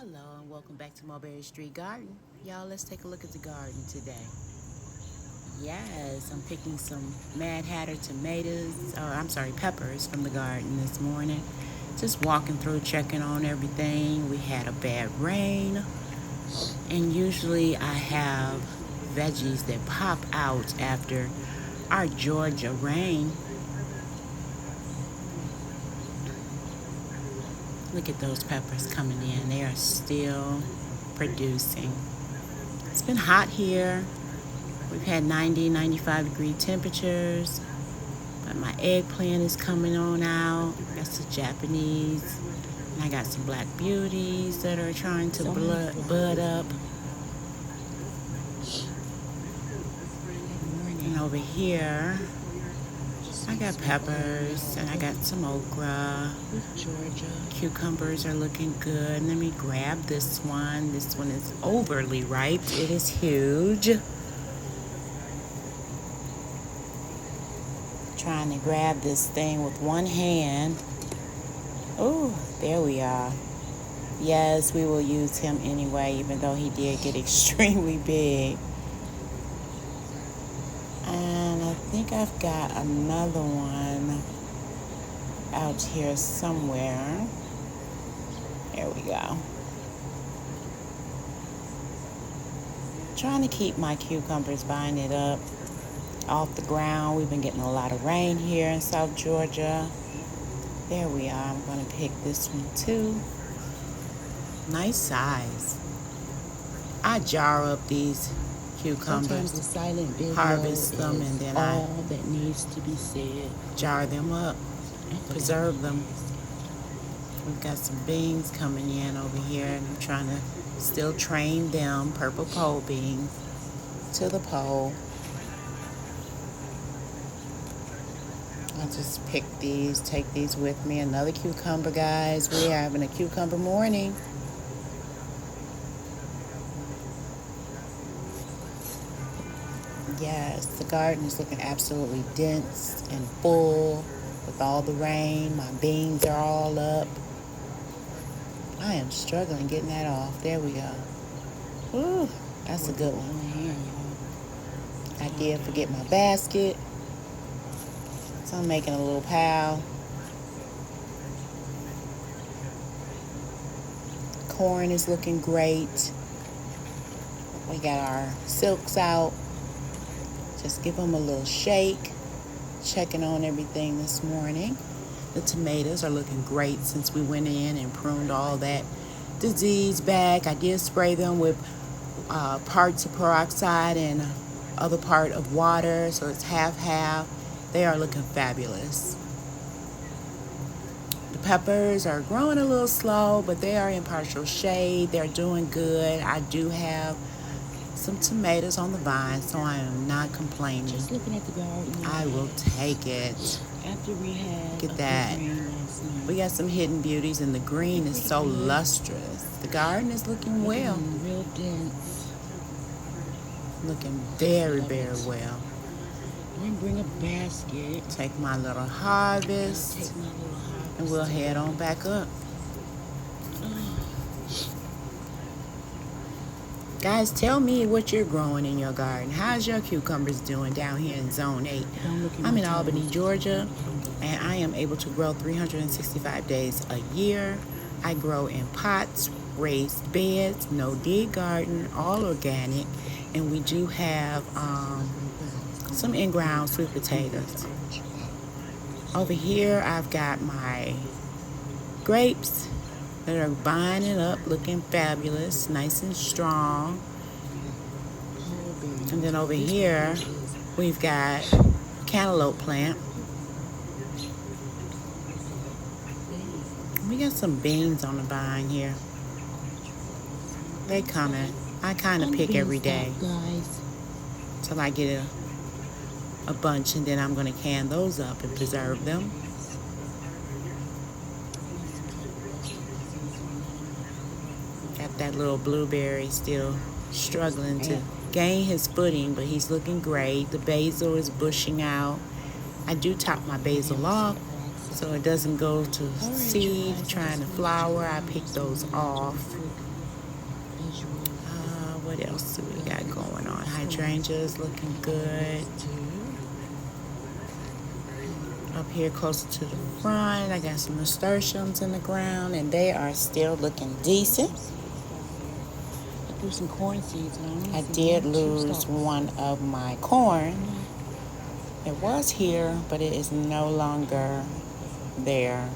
Hello and welcome back to Mulberry Street Garden. Y'all, let's take a look at the garden today. Yes, I'm picking some Mad Hatter tomatoes, or I'm sorry, peppers from the garden this morning. Just walking through, checking on everything. We had a bad rain, and usually I have veggies that pop out after our Georgia rain. Look at those peppers coming in. They are still producing. It's been hot here. We've had 90, 95-degree temperatures, but my eggplant is coming on out. That's the Japanese. And I got some black beauties that are trying to bud up. And over here, I got peppers and I got some okra. Cucumbers are looking good. Let me grab this one. This one is overly ripe. It is huge. Trying to grab this thing with one hand. Oh, there we are. Yes, we will use him anyway, even though he did get extremely big. And I think I've got another one out here somewhere. There we go. Trying to keep my cucumbers binded up off the ground. We've been getting a lot of rain here in South Georgia. There we are. I'm going to pick this one too. Nice size. I jar up these cucumbers, the silent harvest them, and then all that needs to be said. Jar them up, preserve them. We've got some beans coming in over here, and I'm trying to still train them, purple pole beans, to the pole. I'll just pick these, take these with me. Another cucumber, guys. We're having a cucumber morning. Yes, the garden is looking absolutely dense and full with all the rain. My beans are all up. I am struggling getting that off. There we go. Ooh, that's a good one. I did forget my basket, so I'm making a little pile. Corn is looking great. We got our silks out. Just give them a little shake. Checking on everything this morning. The tomatoes are looking great since we went in and pruned all that disease back. I did spray them with parts of peroxide and other part of water, so it's half-half. They are looking fabulous. The peppers are growing a little slow, but they are in partial shade. They're doing good. I do have some tomatoes on the vine, so I am not complaining. Just looking at the garden. I will take it. After we had Look at that. We got some hidden beauties, and the green is so lustrous. The garden is looking well. Real dense. Looking very, very well. I'm going to bring a basket. Take my little harvest, and we'll head on back up. Guys, tell me what you're growing in your garden. How's your cucumbers doing down here in Zone 8? I'm in Albany, Georgia, and I am able to grow 365 days a year. I grow in pots, raised beds, no dig garden, all organic, and we do have some in-ground sweet potatoes. Over here, I've got my grapes that are binding up, looking fabulous, nice and strong. And then over here, we've got cantaloupe plant. We got some beans on the vine here. They coming. I kind of pick every day till I get a bunch, and then I'm going to can those up and preserve them. Got that little blueberry still struggling to gain his footing, but he's looking great. The basil is bushing out. I do top my basil off so it doesn't go to seed trying to flower. I pick those off. What else do we got going on? Hydrangeas looking good. Up here closer to the front, I got some nasturtiums in the ground, and they are still looking decent. I threw some corn seeds on. I did lose one of my corn. It was here, but it is no longer there.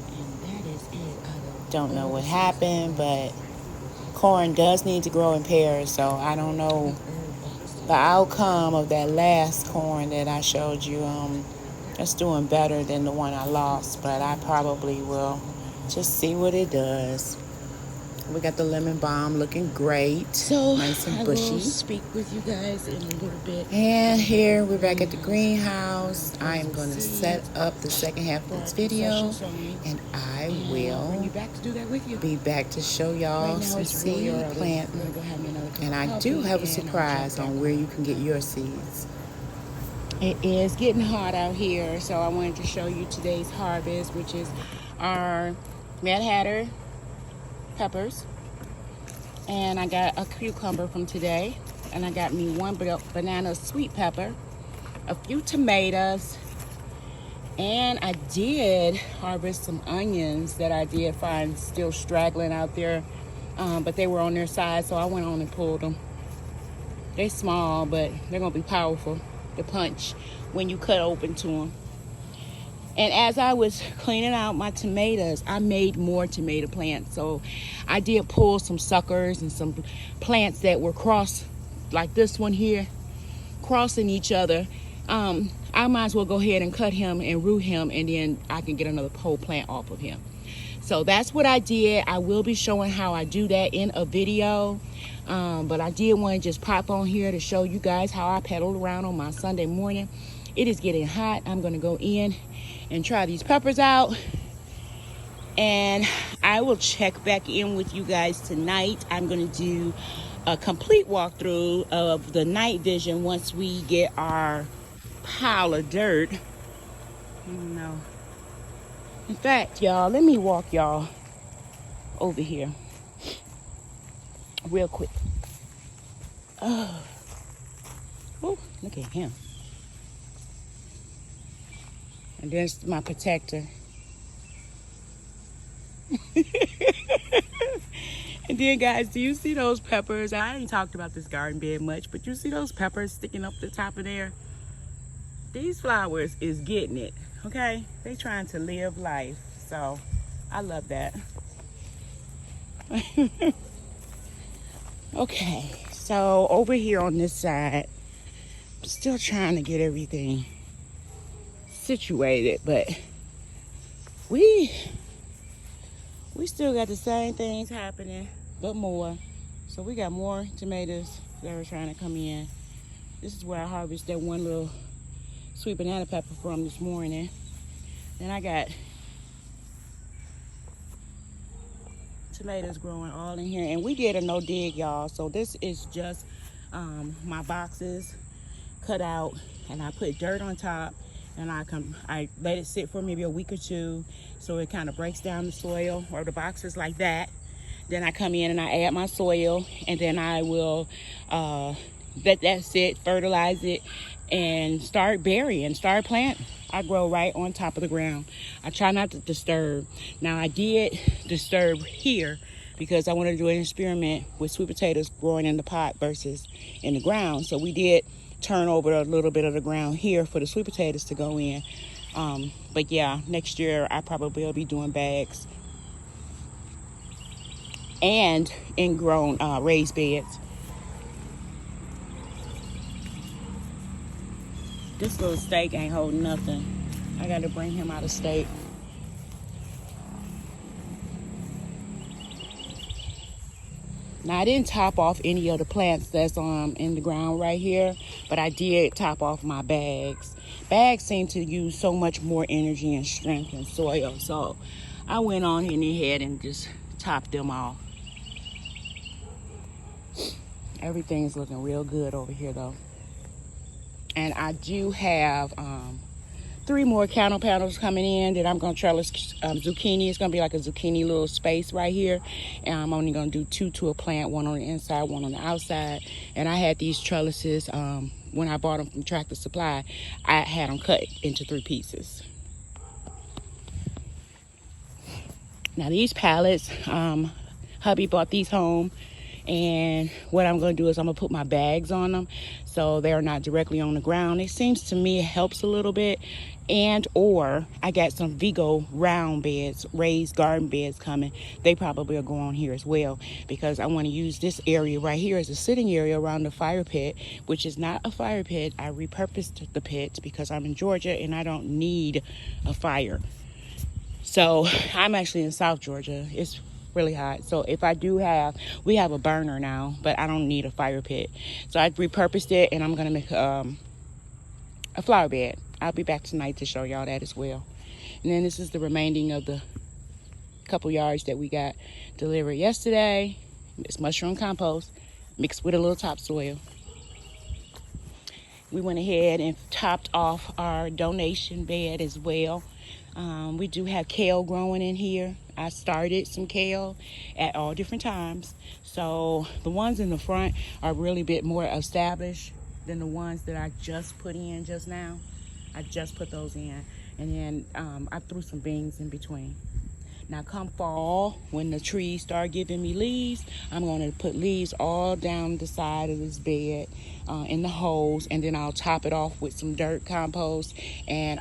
And that is it. Don't know what happened, but corn does need to grow in pairs, so I don't know the outcome of that last corn that I showed you. It's doing better than the one I lost, but I probably will just see what it does. We got the lemon balm looking great, So nice and I bushy. will speak with you guys in a little bit. And here we're back at the greenhouse. I am going to set up the second half of this video, and I will bring you back to do that with you. be back to show y'all some seed planting. I'm gonna go have me another cup And of I do coffee, have a and I'll surprise check on back. where you can get your seeds. It is getting hot out here, so I wanted to show you today's harvest, which is our Mad Hatter peppers. And I got a cucumber from today, and I got me one banana sweet pepper, a few tomatoes, and I did harvest some onions that I did find still straggling out there, but they were on their side, so I went on and pulled them. They're small, but they're gonna be powerful to punch when you cut open to them. And as I was cleaning out my tomatoes, I made more tomato plants. So I did pull some suckers and some plants that were crossed, like this one here, crossing each other. I might as well go ahead and cut him and root him, and then I can get another whole plant off of him. So that's what I did. I will be showing how I do that in a video. But I did want to just pop on here to show you guys how I pedaled around on my Sunday morning. It is getting hot. I'm going to go in and try these peppers out. And I will check back in with you guys tonight. I'm going to do a complete walkthrough of the night vision once we get our pile of dirt. No. In fact, y'all, let me walk y'all over here real quick. Oh, look at him. And there's my protector. And then, guys, do you see those peppers? I ain't talked about this garden bed much, but you see those peppers sticking up the top of there? These flowers is getting it, okay? They trying to live life, so I love that. Okay, so over here on this side, I'm still trying to get everything situated, but we still got the same things happening, but more. So we got more tomatoes that are trying to come in. This is where I harvested that one little sweet banana pepper from this morning. Then I got tomatoes growing all in here, and we did a no dig, y'all. So this is just my boxes cut out, and I put dirt on top, and I let it sit for maybe a week or two so it kind of breaks down the soil, or the boxes like that. Then I come in and I add my soil, and then I will let that sit, fertilize it, and start burying, start planting. I grow right on top of the ground. I try not to disturb. Now I did disturb here because I wanted to do an experiment with sweet potatoes growing in the pot versus in the ground. So we did turn over a little bit of the ground here for the sweet potatoes to go in. But yeah, next year I probably will be doing bags and ingrown raised beds. This little stake ain't holding nothing. I gotta bring him out of stake. Now I didn't top off any of the plants that's in the ground right here, but I did top off my bags. Bags seem to use so much more energy and strength than soil, so I went on in ahead and just topped them off. Everything's looking real good over here though. And I do have 3 more counter panels coming in that I'm going to trellis zucchini. It's going to be like a zucchini little space right here. And I'm only going to do 2 to a plant, 1 on the inside, 1 on the outside. And I had these trellises when I bought them from Tractor Supply. I had them cut into 3 pieces. Now these pallets, hubby bought these home. And what I'm going to do is I'm going to put my bags on them so they're not directly on the ground. It seems to me it helps a little bit. And or I got some Vigo round beds, raised garden beds coming. They probably will go on here as well because I want to use this area right here as a sitting area around the fire pit, which is not a fire pit. I repurposed the pit because I'm in Georgia and I don't need a fire. So I'm actually in South Georgia. It's really hot. So if I do we have a burner now, but I don't need a fire pit. So I repurposed it and I'm going to make a flower bed. I'll be back tonight to show y'all that as well. And then this is the remaining of the couple yards that we got delivered yesterday. It's mushroom compost mixed with a little topsoil. We went ahead and topped off our donation bed as well. We do have kale growing in here. I started some kale at all different times. So the ones in the front are really a bit more established than the ones that I just put in just now. I just put those in. And then I threw some beans in between. Now come fall, when the trees start giving me leaves, I'm going to put leaves all down the side of this bed in the holes, and then I'll top it off with some dirt compost, and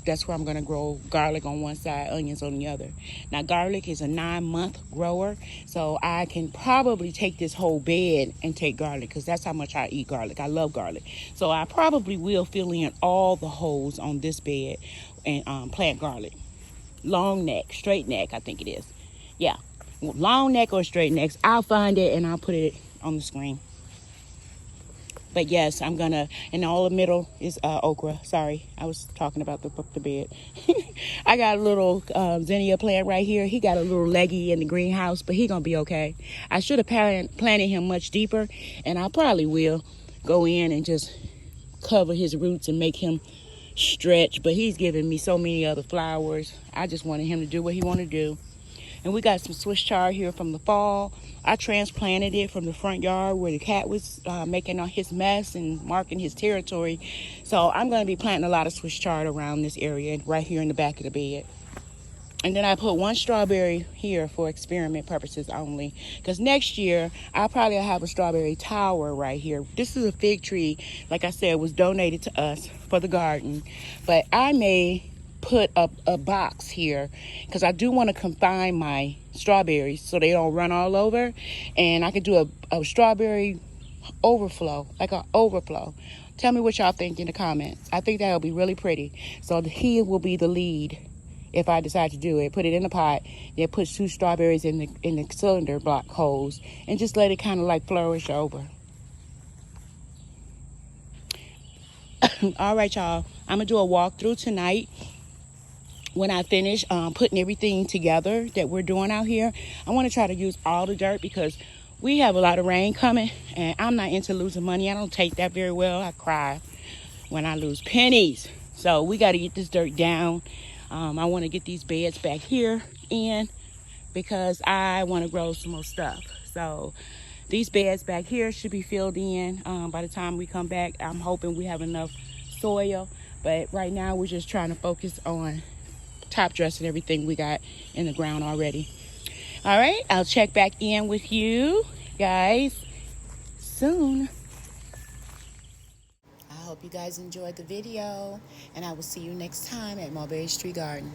that's where I'm going to grow garlic on one side, onions on the other. Now garlic is a 9-month grower, so I can probably take this whole bed and take garlic because that's how much I eat garlic. I love garlic. So I probably will fill in all the holes on this bed and plant garlic. Long neck, straight neck, I think it is. Yeah, long neck or straight necks. I'll find it and I'll put it on the screen. But yes, I'm gonna, and all the middle is okra. Sorry, I was talking about the bed. I got a little zinnia plant right here. He got a little leggy in the greenhouse, but he gonna be okay. I should have planted him much deeper, and I probably will go in and just cover his roots and make him stretch, but he's giving me so many other flowers. I just wanted him to do what he wanted to do. And we got some Swiss chard here from the fall. I transplanted it from the front yard where the cat was making his mess and marking his territory. So I'm going to be planting a lot of Swiss chard around this area right here in the back of the bed. And then I put 1 strawberry here for experiment purposes only. Because next year, I'll probably have a strawberry tower right here. This is a fig tree, like I said, was donated to us for the garden. But I may put a box here because I do want to confine my strawberries so they don't run all over. And I could do a strawberry overflow, like an overflow. Tell me what y'all think in the comments. I think that'll be really pretty. So he will be the lead. If I decide to do it, put it in a pot, then put 2 strawberries in the cylinder block holes, and just let it kind of like flourish over. All right, y'all. I'm gonna do a walkthrough tonight. When I finish putting everything together that we're doing out here, I want to try to use all the dirt because we have a lot of rain coming, and I'm not into losing money. I don't take that very well. I cry when I lose pennies. So we got to get this dirt down. I want to get these beds back here in because I want to grow some more stuff. So these beds back here should be filled in by the time we come back. I'm hoping we have enough soil, but right now we're just trying to focus on top dressing everything we got in the ground already. All right, I'll check back in with you guys soon. I hope you guys enjoyed the video, and I will see you next time at Mulberry Street Garden.